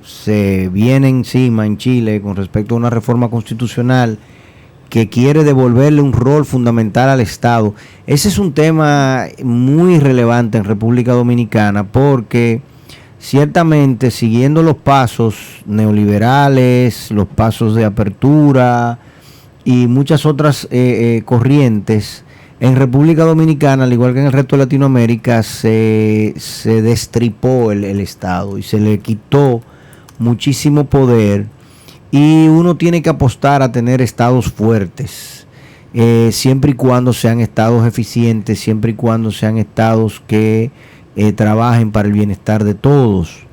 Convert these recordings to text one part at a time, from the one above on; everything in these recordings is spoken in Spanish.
se viene encima en Chile con respecto a una reforma constitucional que quiere devolverle un rol fundamental al Estado. Ese es un tema muy relevante en República Dominicana porque ciertamente siguiendo los pasos neoliberales, los pasos de apertura y muchas otras corrientes, en República Dominicana, al igual que en el resto de Latinoamérica, se destripó el Estado y se le quitó muchísimo poder. Y uno tiene que apostar a tener estados fuertes, siempre y cuando sean estados eficientes, siempre y cuando sean estados que trabajen para el bienestar de todos.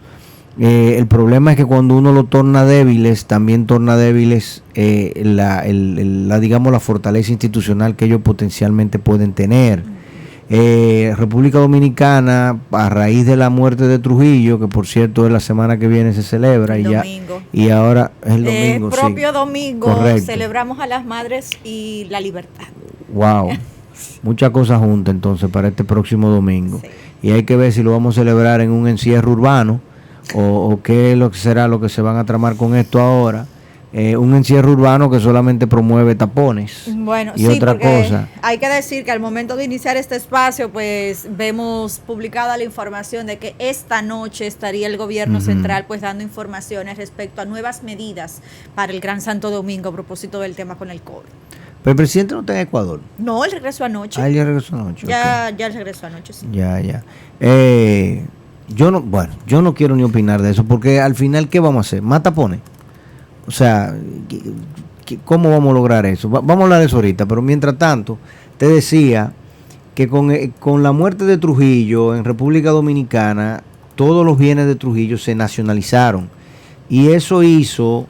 El problema es que cuando uno lo torna débiles, también torna débiles digamos, la fortaleza institucional que ellos potencialmente pueden tener. República Dominicana, a raíz de la muerte de Trujillo, que por cierto es la semana que viene se celebra, y ahora es el domingo. Propio domingo, correcto. Celebramos a las madres y la libertad. Wow, muchas cosas juntas entonces para este próximo domingo. Sí. Y hay que ver si lo vamos a celebrar en un encierro urbano o qué es lo que será lo que se van a tramar con esto ahora. Un encierro urbano que solamente promueve tapones. Bueno, y otra cosa. Hay que decir que al momento de iniciar este espacio, pues vemos publicada la información de que esta noche estaría el gobierno central pues dando informaciones respecto a nuevas medidas para el Gran Santo Domingo a propósito del tema con el COVID. Pero el presidente no está en Ecuador. No, él regresó anoche. Ah, él ya regresó anoche. Ya él regresó anoche, sí. Ya. Yo no quiero ni opinar de eso, porque al final, ¿qué vamos a hacer? ¿Más tapones? O sea, ¿cómo vamos a lograr eso? Vamos a hablar de eso ahorita, pero mientras tanto, te decía que con la muerte de Trujillo en República Dominicana, todos los bienes de Trujillo se nacionalizaron. Y eso hizo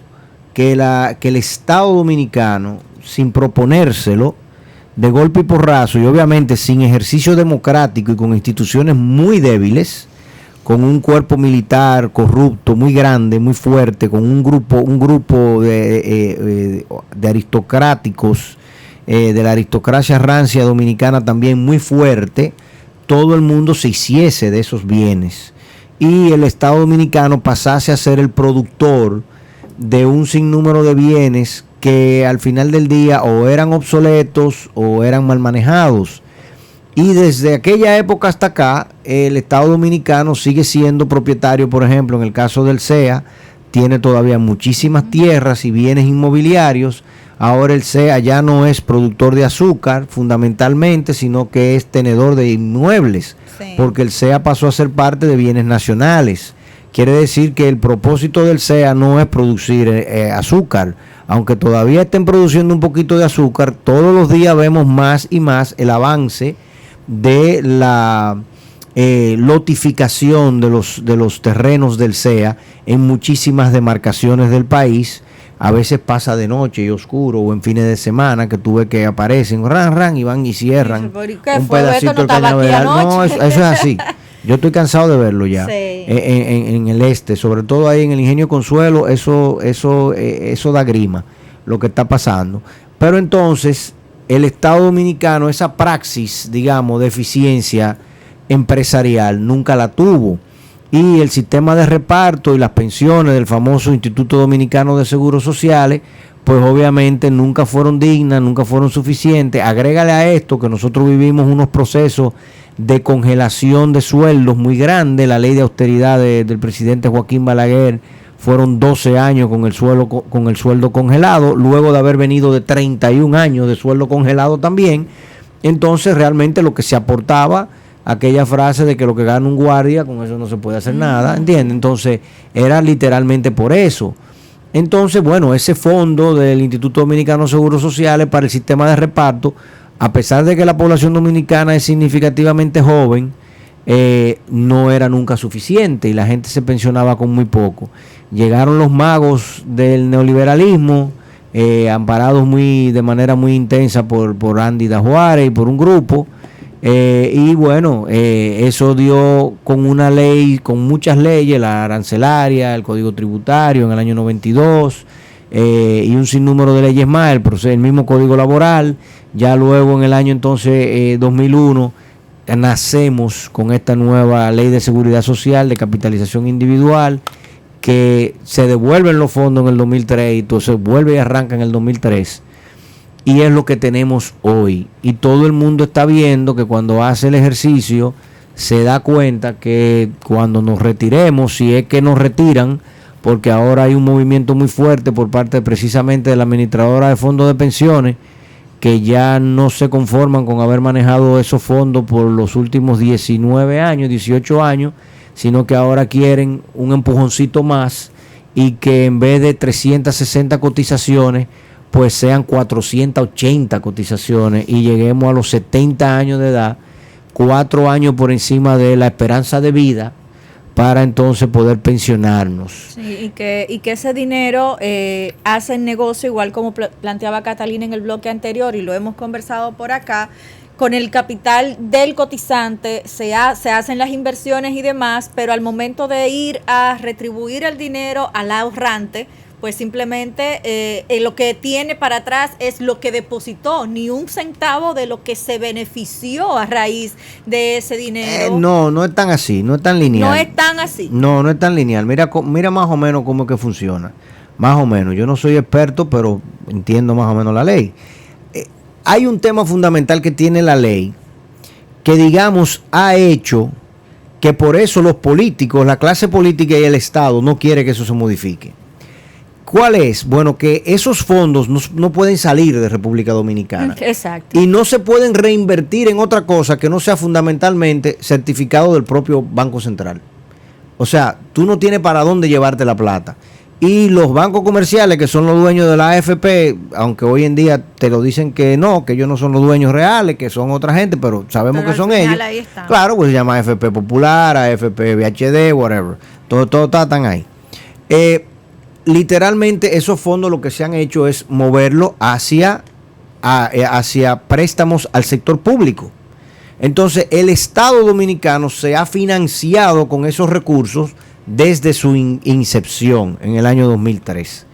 que el Estado dominicano, sin proponérselo, de golpe y porrazo, y obviamente sin ejercicio democrático y con instituciones muy débiles, con un cuerpo militar corrupto, muy grande, muy fuerte, con un grupo de aristocráticos, de la aristocracia rancia dominicana también muy fuerte, todo el mundo se hiciese de esos bienes. Y el Estado dominicano pasase a ser el productor de un sinnúmero de bienes que al final del día o eran obsoletos o eran mal manejados. Y desde aquella época hasta acá, el Estado Dominicano sigue siendo propietario, por ejemplo, en el caso del CEA, tiene todavía muchísimas tierras y bienes inmobiliarios. Ahora el CEA ya no es productor de azúcar, fundamentalmente, sino que es tenedor de inmuebles, porque el CEA pasó a ser parte de bienes nacionales. Quiere decir que el propósito del CEA no es producir azúcar. Aunque todavía estén produciendo un poquito de azúcar, todos los días vemos más y más el avance de la lotificación de los terrenos del CEA en muchísimas demarcaciones del país. A veces pasa de noche y oscuro o en fines de semana que tú ves que aparecen, y van y cierran un pedacito del cañaveral. No, eso es así. Yo estoy cansado de verlo ya. En el este, sobre todo ahí en el Ingenio Consuelo, eso da grima, lo que está pasando. Pero entonces, el Estado Dominicano, esa praxis, digamos, de eficiencia empresarial, nunca la tuvo. Y el sistema de reparto y las pensiones del famoso Instituto Dominicano de Seguros Sociales, pues obviamente nunca fueron dignas, nunca fueron suficientes. Agrégale a esto que nosotros vivimos unos procesos de congelación de sueldos muy grandes. La ley de austeridad del presidente Joaquín Balaguer fueron 12 años con el sueldo congelado, luego de haber venido de 31 años de sueldo congelado también. Entonces realmente lo que se aportaba, aquella frase de que lo que gana un guardia, con eso no se puede hacer nada, ¿entiendes? Entonces era literalmente por eso. Entonces, bueno, ese fondo del Instituto Dominicano de Seguros Sociales para el sistema de reparto, a pesar de que la población dominicana es significativamente joven, no era nunca suficiente y la gente se pensionaba con muy poco. Llegaron los magos del neoliberalismo, amparados de manera muy intensa por Andy Dajuárez y por un grupo, y bueno, eso dio con una ley, con muchas leyes, la arancelaria, el Código Tributario en el año 92, y un sinnúmero de leyes más, el mismo Código Laboral. Ya luego en el año entonces 2001 nacemos con esta nueva Ley de Seguridad Social de capitalización individual, que se devuelven los fondos en el 2003 y entonces vuelve y arranca en el 2003. Y es lo que tenemos hoy. Y todo el mundo está viendo que cuando hace el ejercicio se da cuenta que cuando nos retiremos, si es que nos retiran, porque ahora hay un movimiento muy fuerte por parte precisamente de la administradora de fondos de pensiones, que ya no se conforman con haber manejado esos fondos por los últimos 19 años, 18 años, sino que ahora quieren un empujoncito más y que en vez de 360 cotizaciones, pues sean 480 cotizaciones y lleguemos a los 70 años de edad, 4 años por encima de la esperanza de vida, para entonces poder pensionarnos. Sí, y que ese dinero hace negocio, igual como planteaba Catalina en el bloque anterior, y lo hemos conversado por acá, con el capital del cotizante se hacen las inversiones y demás, pero al momento de ir a retribuir el dinero al ahorrante, pues simplemente lo que tiene para atrás es lo que depositó, ni un centavo de lo que se benefició a raíz de ese dinero. No es tan así, no es tan lineal. No es tan así. No es tan lineal. Mira más o menos cómo es que funciona. Más o menos. Yo no soy experto, pero entiendo más o menos la ley. Hay un tema fundamental que tiene la ley, que digamos ha hecho que por eso los políticos, la clase política y el Estado no quiere que eso se modifique. ¿Cuál es? Bueno, que esos fondos no pueden salir de República Dominicana. Exacto. Y no se pueden reinvertir en otra cosa que no sea fundamentalmente certificado del propio Banco Central. O sea, tú no tienes para dónde llevarte la plata. Y los bancos comerciales, que son los dueños de la AFP, aunque hoy en día te lo dicen que no, que ellos no son los dueños reales, que son otra gente, pero sabemos que son ellos. Claro, pues se llama AFP Popular, AFP VHD, whatever. Todo están ahí. Literalmente esos fondos lo que se han hecho es moverlo hacia préstamos al sector público. Entonces el Estado dominicano se ha financiado con esos recursos desde su incepción en el año 2003.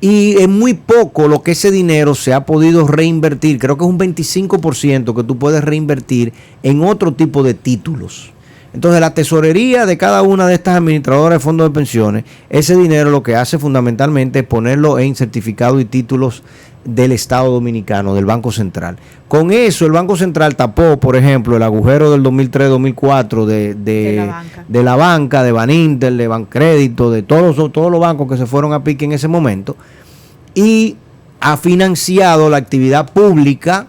Y es muy poco lo que ese dinero se ha podido reinvertir. Creo que es un 25% que tú puedes reinvertir en otro tipo de títulos. Entonces la tesorería de cada una de estas administradoras de fondos de pensiones, ese dinero lo que hace fundamentalmente es ponerlo en certificados y títulos del Estado Dominicano, del Banco Central. Con eso el Banco Central tapó, por ejemplo, el agujero del 2003-2004 de la banca, de Baninter, de Bancrédito, de todos los bancos que se fueron a pique en ese momento, y ha financiado la actividad pública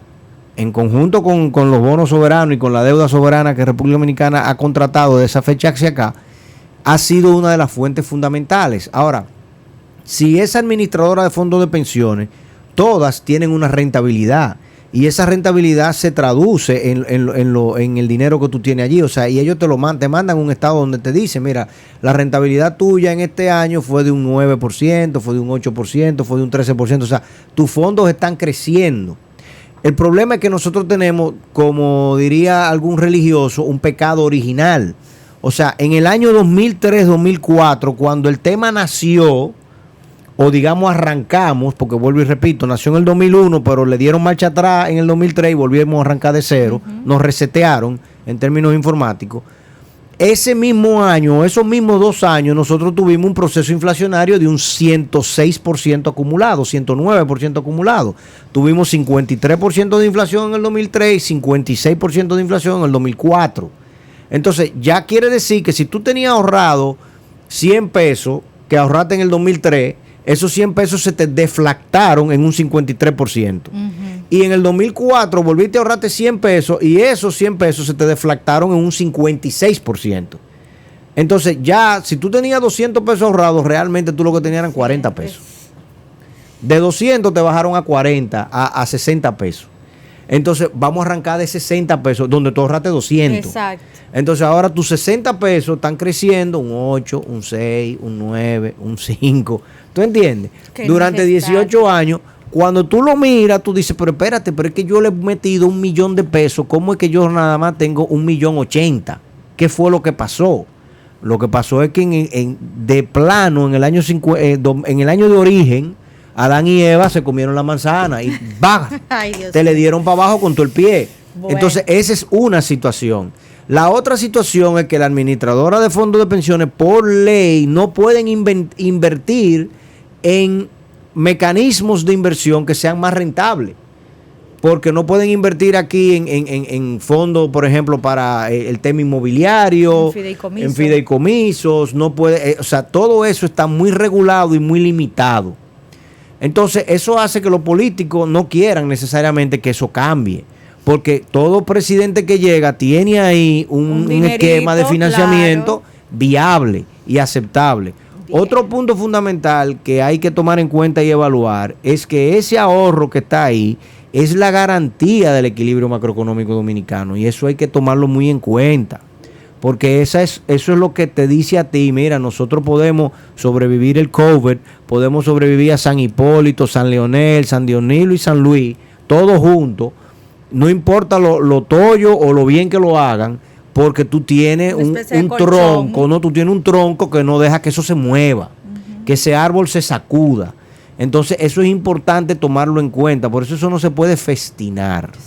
en conjunto con los bonos soberanos y con la deuda soberana que República Dominicana ha contratado de esa fecha hacia acá. Ha sido una de las fuentes fundamentales. Ahora, si esa administradora de fondos de pensiones, todas tienen una rentabilidad, y esa rentabilidad se traduce en el dinero que tú tienes allí. O sea, y ellos te mandan un estado donde te dicen, mira, la rentabilidad tuya en este año fue de un 9%, fue de un 8%, fue de un 13%. O sea, tus fondos están creciendo. El problema es que nosotros tenemos, como diría algún religioso, un pecado original. O sea, en el año 2003-2004, cuando el tema nació, o digamos arrancamos, porque vuelvo y repito, nació en el 2001, pero le dieron marcha atrás en el 2003 y volvimos a arrancar de cero, nos resetearon en términos informáticos. Ese mismo año, esos mismos 2 años, nosotros tuvimos un proceso inflacionario de un 106% acumulado, 109% acumulado. Tuvimos 53% de inflación en el 2003 y 56% de inflación en el 2004. Entonces, ya quiere decir que si tú tenías ahorrado 100 pesos que ahorraste en el 2003, esos 100 pesos se te deflactaron en un 53%. Y en el 2004 volviste a ahorrarte 100 pesos y esos 100 pesos se te deflactaron en un 56%. Entonces ya, si tú tenías 200 pesos ahorrados, realmente tú lo que tenías eran 40 pesos. De 200 te bajaron a 40, a 60 pesos. Entonces vamos a arrancar de 60 pesos, donde tú ahorraste 200. Exacto. Entonces ahora tus 60 pesos están creciendo un 8, un 6, un 9, un 5. ¿Tú entiendes? Durante 18 años, cuando tú lo miras, tú dices, pero espérate, pero es que yo le he metido 1 millón de pesos. ¿Cómo es que yo nada más tengo 1.080.000? ¿Qué fue lo que pasó? Lo que pasó es que de plano, en el año de origen, Adán y Eva se comieron la manzana y ¡bah! Te le dieron para abajo con todo el pie. Bueno. Entonces, esa es una situación. La otra situación es que la administradora de fondos de pensiones, por ley, no pueden invertir en mecanismos de inversión que sean más rentables. Porque no pueden invertir aquí en fondos, por ejemplo, para el tema inmobiliario, en fideicomisos, no puede, o sea, todo eso está muy regulado y muy limitado. Entonces, eso hace que los políticos no quieran necesariamente que eso cambie, porque todo presidente que llega tiene ahí un esquema de financiamiento viable y aceptable. Bien. Otro punto fundamental que hay que tomar en cuenta y evaluar es que ese ahorro que está ahí es la garantía del equilibrio macroeconómico dominicano, y eso hay que tomarlo muy en cuenta, porque eso es lo que te dice a ti, mira, nosotros podemos sobrevivir el COVID, podemos sobrevivir a San Hipólito, San Leonel, San Dionilo y San Luis, todos juntos, no importa lo toyo o lo bien que lo hagan, porque tú tienes un tronco, ¿no? Tú tienes un tronco que no deja que eso se mueva, que ese árbol se sacuda. Entonces eso es importante tomarlo en cuenta, por eso no se puede festinar.